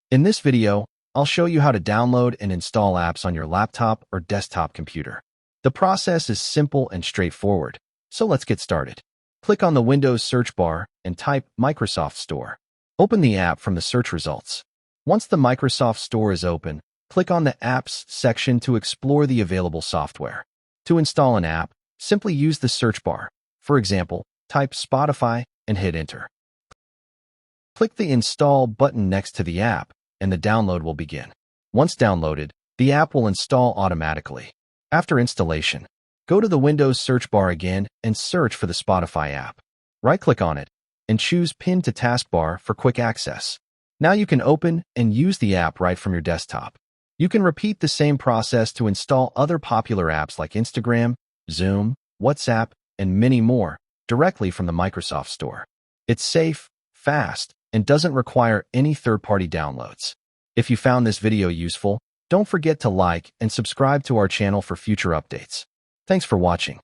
In this video, I'll show you how to download and install apps on your laptop or desktop computer. The process is simple and straightforward, so let's get started. Click on the Windows search bar and type Microsoft Store. Open the app from the search results. Once the Microsoft Store is open, click on the Apps section to explore the available software. To install an app, simply use the search bar. For example, type Spotify and hit Enter. Click the Install button next to the app, and the download will begin. Once downloaded, the app will install automatically. After installation, go to the Windows search bar again and search for the Spotify app. Right-click on it and choose Pin to Taskbar for quick access. Now you can open and use the app right from your desktop. You can repeat the same process to install other popular apps like Instagram, Zoom, WhatsApp, and many more directly from the Microsoft Store. It's safe, fast, and doesn't require any third-party downloads. If you found this video useful, don't forget to like and subscribe to our channel for future updates. Thanks for watching.